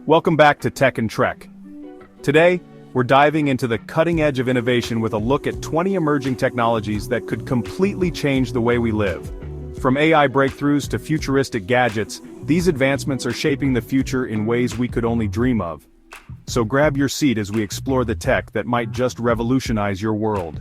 Welcome back to Tech and Trek. Today, we're diving into the cutting edge of innovation with a look at 20 emerging technologies that could completely change the way we live. From AI breakthroughs to futuristic gadgets, these advancements are shaping the future in ways we could only dream of. So grab your seat as we explore the tech that might just revolutionize your world.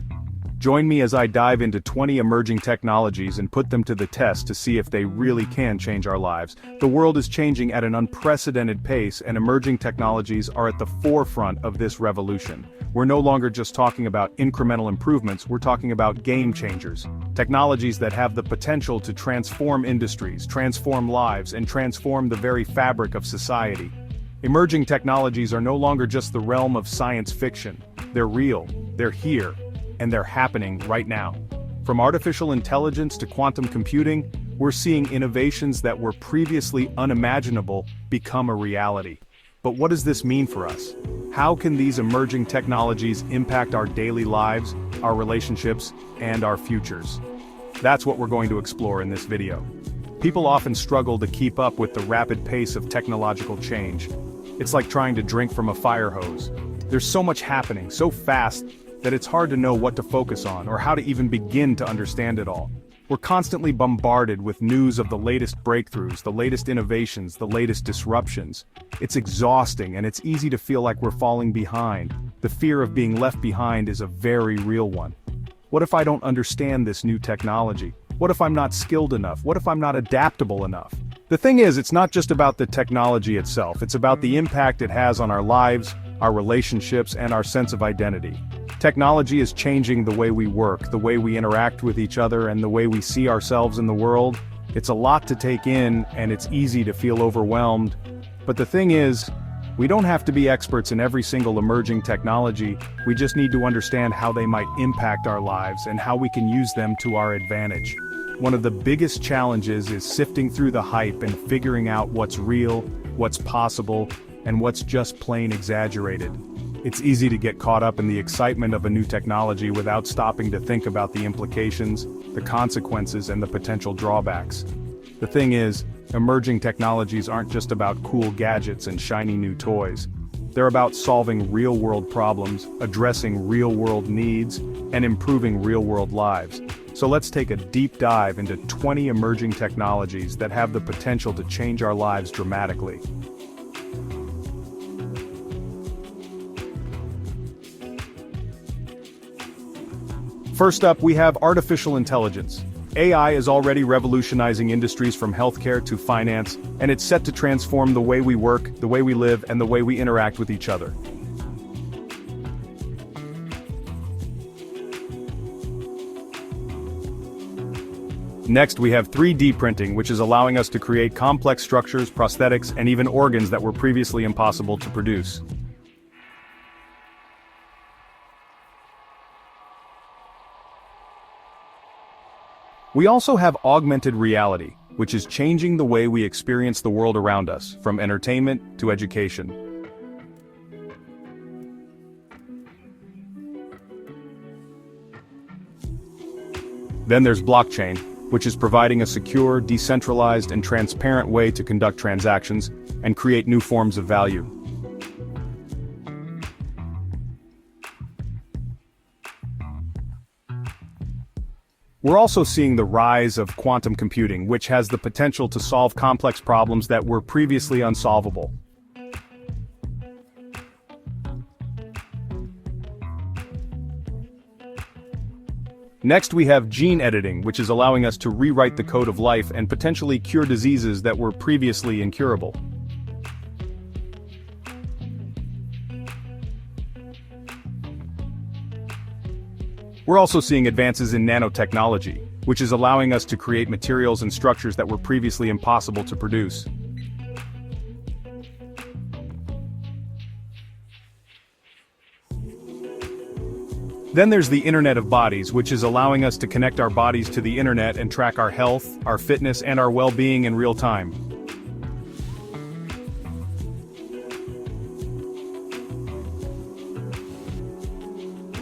Join me as I dive into 20 emerging technologies and put them to the test to see if they really can change our lives. The world is changing at an unprecedented pace, and emerging technologies are at the forefront of this revolution. We're no longer just talking about incremental improvements, we're talking about game changers. Technologies that have the potential to transform industries, transform lives, and transform the very fabric of society. Emerging technologies are no longer just the realm of science fiction. They're real, they're here, and they're happening right now. From artificial intelligence to quantum computing, we're seeing innovations that were previously unimaginable become a reality. But what does this mean for us? How can these emerging technologies impact our daily lives, our relationships, and our futures? That's what we're going to explore in this video. People often struggle to keep up with the rapid pace of technological change. It's like trying to drink from a fire hose. There's so much happening, so fast, that it's hard to know what to focus on or how to even begin to understand it all. We're constantly bombarded with news of the latest breakthroughs, the latest innovations, the latest disruptions. It's exhausting, and it's easy to feel like we're falling behind. The fear of being left behind is a very real one. What if I don't understand this new technology? What if I'm not skilled enough? What if I'm not adaptable enough? The thing is, it's not just about the technology itself, it's about the impact it has on our lives, our relationships, and our sense of identity. Technology is changing the way we work, the way we interact with each other, and the way we see ourselves in the world. It's a lot to take in, and it's easy to feel overwhelmed. But the thing is, we don't have to be experts in every single emerging technology, we just need to understand how they might impact our lives and how we can use them to our advantage. One of the biggest challenges is sifting through the hype and figuring out what's real, what's possible, and what's just plain exaggerated. It's easy to get caught up in the excitement of a new technology without stopping to think about the implications, the consequences, and the potential drawbacks. The thing is, emerging technologies aren't just about cool gadgets and shiny new toys. They're about solving real-world problems, addressing real-world needs, and improving real-world lives. So let's take a deep dive into 20 emerging technologies that have the potential to change our lives dramatically. First up, we have artificial intelligence. AI is already revolutionizing industries from healthcare to finance, and it's set to transform the way we work, the way we live, and the way we interact with each other. Next, we have 3D printing, which is allowing us to create complex structures, prosthetics, and even organs that were previously impossible to produce. We also have augmented reality, which is changing the way we experience the world around us, from entertainment to education. Then there's blockchain, which is providing a secure, decentralized, and transparent way to conduct transactions and create new forms of value. We're also seeing the rise of quantum computing, which has the potential to solve complex problems that were previously unsolvable. Next, we have gene editing, which is allowing us to rewrite the code of life and potentially cure diseases that were previously incurable. We're also seeing advances in nanotechnology, which is allowing us to create materials and structures that were previously impossible to produce. Then there's the Internet of Bodies, which is allowing us to connect our bodies to the internet and track our health, our fitness, and our well-being in real time.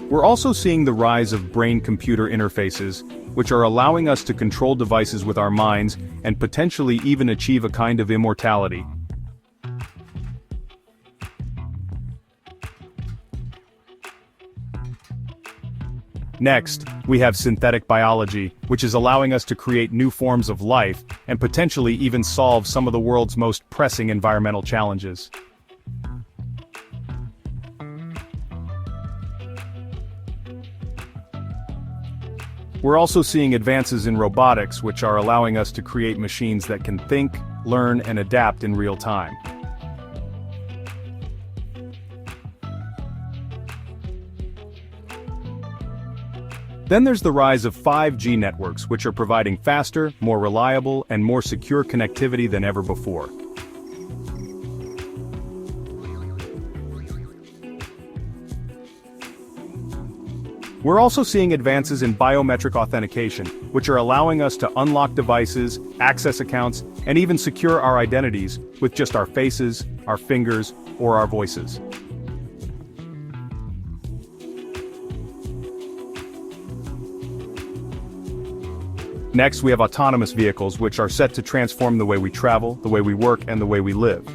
We're also seeing the rise of brain-computer interfaces, which are allowing us to control devices with our minds and potentially even achieve a kind of immortality. Next, we have synthetic biology, which is allowing us to create new forms of life, and potentially even solve some of the world's most pressing environmental challenges. We're also seeing advances in robotics, which are allowing us to create machines that can think, learn, and adapt in real time. Then there's the rise of 5G networks, which are providing faster, more reliable, and more secure connectivity than ever before. We're also seeing advances in biometric authentication, which are allowing us to unlock devices, access accounts, and even secure our identities with just our faces, our fingers, or our voices. Next, we have autonomous vehicles, which are set to transform the way we travel, the way we work, and the way we live.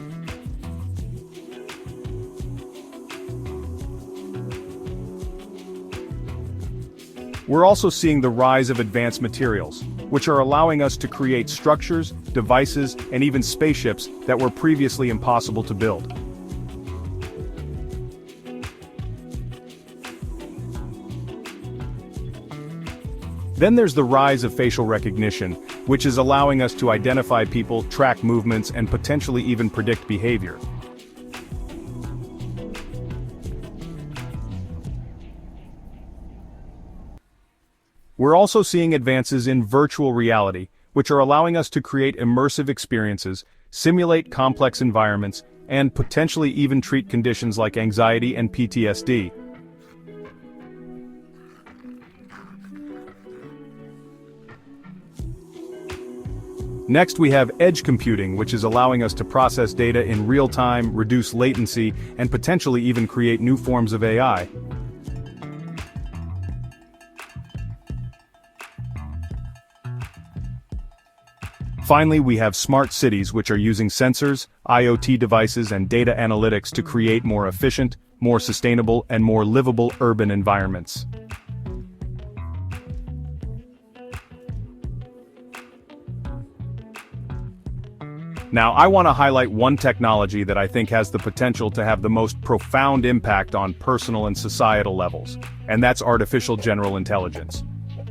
We're also seeing the rise of advanced materials, which are allowing us to create structures, devices, and even spaceships that were previously impossible to build. Then there's the rise of facial recognition, which is allowing us to identify people, track movements, and potentially even predict behavior. We're also seeing advances in virtual reality, which are allowing us to create immersive experiences, simulate complex environments, and potentially even treat conditions like anxiety and PTSD. Next, we have edge computing, which is allowing us to process data in real time, reduce latency, and potentially even create new forms of AI. Finally, we have smart cities, which are using sensors, IoT devices, and data analytics to create more efficient, more sustainable, and more livable urban environments. Now, I want to highlight one technology that I think has the potential to have the most profound impact on personal and societal levels, and that's artificial general intelligence.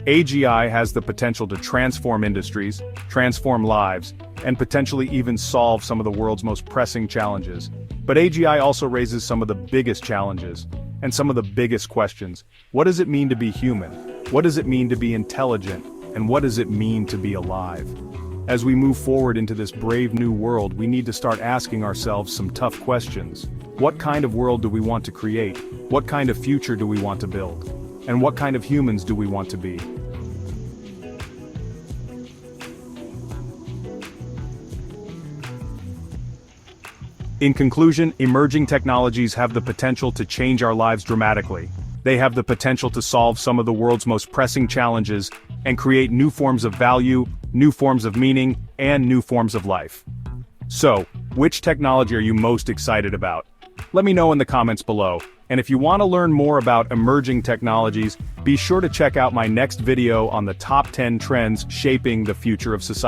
AGI has the potential to transform industries, transform lives, and potentially even solve some of the world's most pressing challenges. But AGI also raises some of the biggest challenges, and some of the biggest questions. What does it mean to be human? What does it mean to be intelligent? And what does it mean to be alive? As we move forward into this brave new world, we need to start asking ourselves some tough questions. What kind of world do we want to create? What kind of future do we want to build? And what kind of humans do we want to be? In conclusion, emerging technologies have the potential to change our lives dramatically. They have the potential to solve some of the world's most pressing challenges and create new forms of value, new forms of meaning, and new forms of life. So, which technology are you most excited about? Let me know in the comments below. And if you want to learn more about emerging technologies, be sure to check out my next video on the top 10 trends shaping the future of society.